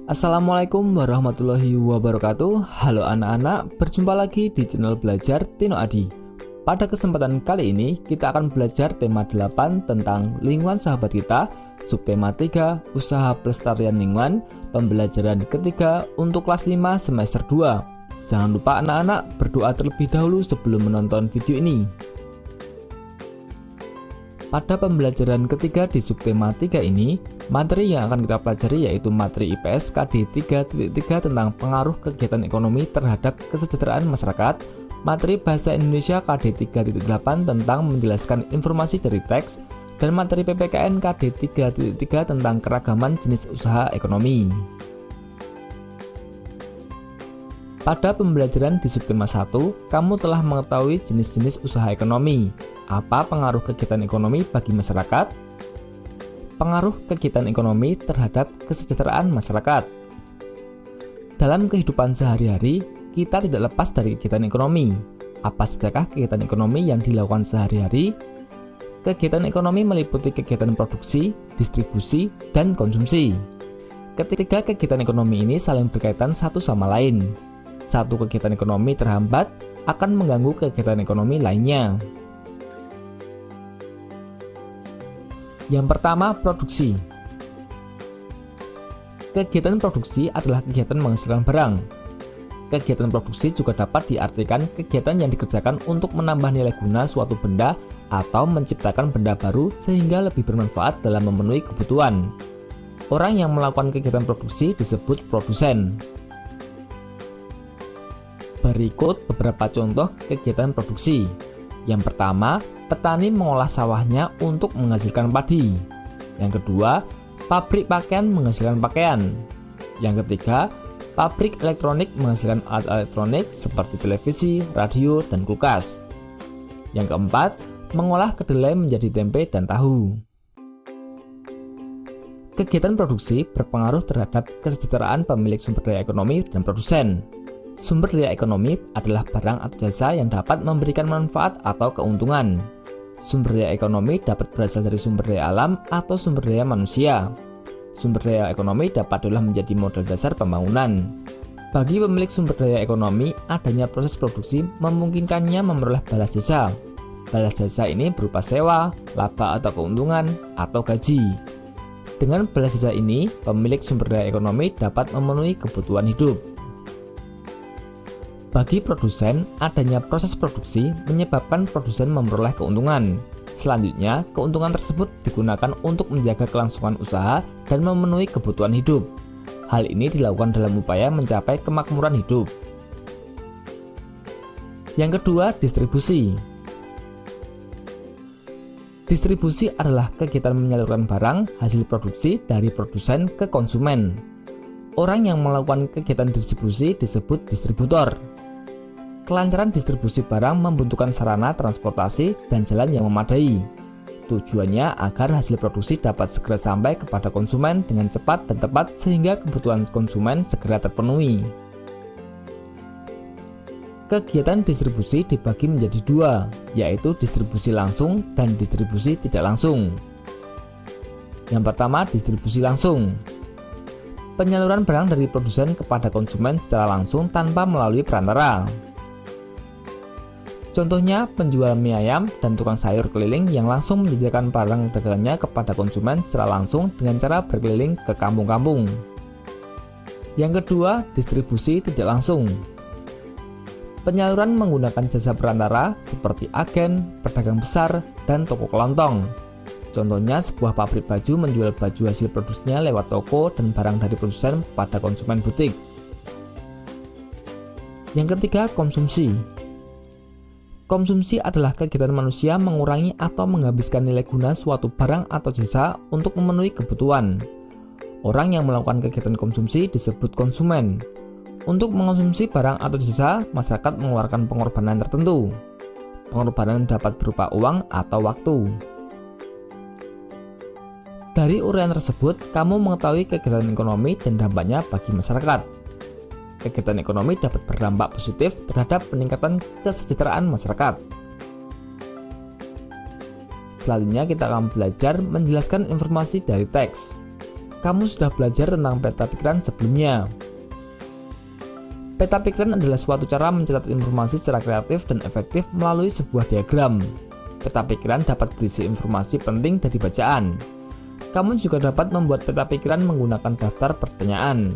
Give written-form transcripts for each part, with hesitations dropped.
Assalamualaikum warahmatullahi wabarakatuh. Halo anak-anak, berjumpa lagi di channel belajar Tino Adi. Pada kesempatan kali ini kita akan belajar tema 8 tentang lingkungan sahabat kita, subtema 3 usaha pelestarian lingkungan, pembelajaran ketiga untuk kelas 5 semester 2. Jangan lupa anak-anak berdoa terlebih dahulu sebelum menonton video ini. Pada pembelajaran ketiga di subtema 3 ini, materi yang akan kita pelajari yaitu materi IPS KD 3.3 tentang pengaruh kegiatan ekonomi terhadap kesejahteraan masyarakat, materi Bahasa Indonesia KD 3.8 tentang menjelaskan informasi dari teks, dan materi PPKN KD 3.3 tentang keragaman jenis usaha ekonomi. Pada pembelajaran di subtema 1, kamu telah mengetahui jenis-jenis usaha ekonomi. Apa pengaruh kegiatan ekonomi bagi masyarakat? Pengaruh kegiatan ekonomi terhadap kesejahteraan masyarakat. Dalam kehidupan sehari-hari, kita tidak lepas dari kegiatan ekonomi. Apa sajakah kegiatan ekonomi yang dilakukan sehari-hari? Kegiatan ekonomi meliputi kegiatan produksi, distribusi, dan konsumsi. Ketiga kegiatan ekonomi ini saling berkaitan satu sama lain. Satu kegiatan ekonomi terhambat akan mengganggu kegiatan ekonomi lainnya. Yang pertama, produksi. Kegiatan produksi adalah kegiatan menghasilkan barang. Kegiatan produksi juga dapat diartikan kegiatan yang dikerjakan untuk menambah nilai guna suatu benda atau menciptakan benda baru sehingga lebih bermanfaat dalam memenuhi kebutuhan. Orang yang melakukan kegiatan produksi disebut produsen. Berikut beberapa contoh kegiatan produksi. Yang pertama, petani mengolah sawahnya untuk menghasilkan padi. Yang kedua, pabrik pakaian menghasilkan pakaian. Yang ketiga, pabrik elektronik menghasilkan alat elektronik seperti televisi, radio, dan kulkas. Yang keempat, mengolah kedelai menjadi tempe dan tahu. Kegiatan produksi berpengaruh terhadap kesejahteraan pemilik sumber daya ekonomi dan produsen. Sumber daya ekonomi adalah barang atau jasa yang dapat memberikan manfaat atau keuntungan. Sumber daya ekonomi dapat berasal dari sumber daya alam atau sumber daya manusia. Sumber daya ekonomi dapat diolah menjadi modal dasar pembangunan. Bagi pemilik sumber daya ekonomi, adanya proses produksi memungkinkannya memperoleh balas jasa. Balas jasa ini berupa sewa, laba atau keuntungan, atau gaji. Dengan balas jasa ini, pemilik sumber daya ekonomi dapat memenuhi kebutuhan hidup. Bagi produsen, adanya proses produksi menyebabkan produsen memperoleh keuntungan. Selanjutnya, keuntungan tersebut digunakan untuk menjaga kelangsungan usaha dan memenuhi kebutuhan hidup. Hal ini dilakukan dalam upaya mencapai kemakmuran hidup. Yang kedua, distribusi. Distribusi adalah kegiatan menyalurkan barang hasil produksi dari produsen ke konsumen. Orang yang melakukan kegiatan distribusi disebut distributor. Kelancaran distribusi barang membutuhkan sarana transportasi dan jalan yang memadai. Tujuannya agar hasil produksi dapat segera sampai kepada konsumen dengan cepat dan tepat sehingga kebutuhan konsumen segera terpenuhi. Kegiatan distribusi dibagi menjadi dua, yaitu distribusi langsung dan distribusi tidak langsung. Yang pertama, distribusi langsung. Penyaluran barang dari produsen kepada konsumen secara langsung tanpa melalui perantara. Contohnya, penjual mie ayam dan tukang sayur keliling yang langsung menjajakan barang dagangannya kepada konsumen secara langsung dengan cara berkeliling ke kampung-kampung. Yang kedua, distribusi tidak langsung. Penyaluran menggunakan jasa perantara seperti agen, pedagang besar, dan toko kelontong. Contohnya, sebuah pabrik baju menjual baju hasil produksinya lewat toko dan barang dari produsen pada konsumen butik. Yang ketiga, konsumsi. Konsumsi adalah kegiatan manusia mengurangi atau menghabiskan nilai guna suatu barang atau jasa untuk memenuhi kebutuhan. Orang yang melakukan kegiatan konsumsi disebut konsumen. Untuk mengonsumsi barang atau jasa, masyarakat mengeluarkan pengorbanan tertentu. Pengorbanan dapat berupa uang atau waktu. Dari uraian tersebut, kamu mengetahui kegiatan ekonomi dan dampaknya bagi masyarakat. Kegiatan ekonomi dapat berdampak positif terhadap peningkatan kesejahteraan masyarakat. Selanjutnya kita akan belajar menjelaskan informasi dari teks. kamu sudah belajar tentang peta pikiran sebelumnya. Peta pikiran adalah suatu cara mencatat informasi secara kreatif dan efektif melalui sebuah diagram. Peta pikiran dapat berisi informasi penting dari bacaan. Kamu juga dapat membuat peta pikiran menggunakan daftar pertanyaan.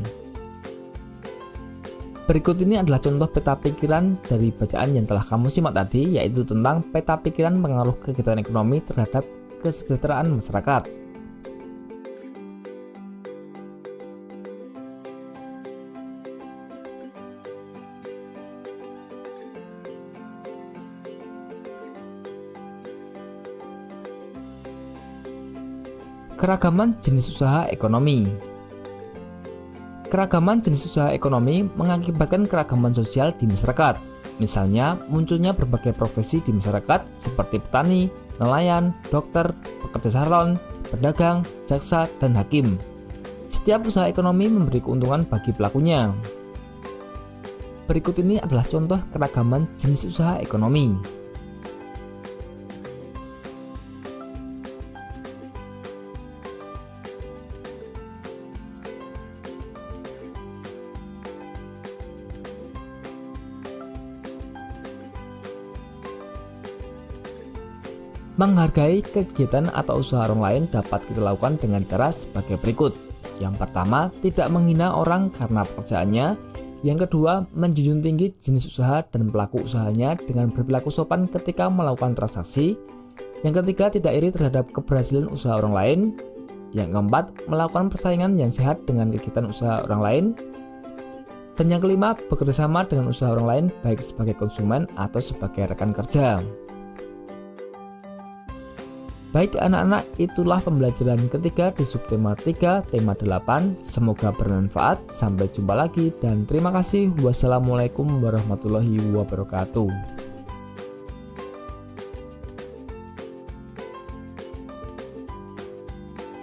Berikut ini adalah contoh peta pikiran dari bacaan yang telah kamu simak tadi, yaitu tentang peta pikiran pengaruh kegiatan ekonomi terhadap kesejahteraan masyarakat. Keragaman jenis usaha ekonomi. Keragaman jenis usaha ekonomi mengakibatkan keragaman sosial di masyarakat. Misalnya, munculnya berbagai profesi di masyarakat seperti petani, nelayan, dokter, pekerja salon, pedagang, jaksa, dan hakim. Setiap usaha ekonomi memberi keuntungan bagi pelakunya. Berikut ini adalah contoh keragaman jenis usaha ekonomi. Menghargai kegiatan atau usaha orang lain dapat kita lakukan dengan cara sebagai berikut. Yang pertama, tidak menghina orang karena pekerjaannya. Yang kedua, menjunjung tinggi jenis usaha dan pelaku usahanya dengan berperilaku sopan ketika melakukan transaksi. Yang ketiga, tidak iri terhadap keberhasilan usaha orang lain. Yang keempat, melakukan persaingan yang sehat dengan kegiatan usaha orang lain. Dan yang kelima, bekerja sama dengan usaha orang lain baik sebagai konsumen atau sebagai rekan kerja. Baik anak-anak, itulah pembelajaran ketiga di subtema 3, tema 8. Semoga bermanfaat. Sampai jumpa lagi dan terima kasih. Wassalamualaikum warahmatullahi wabarakatuh.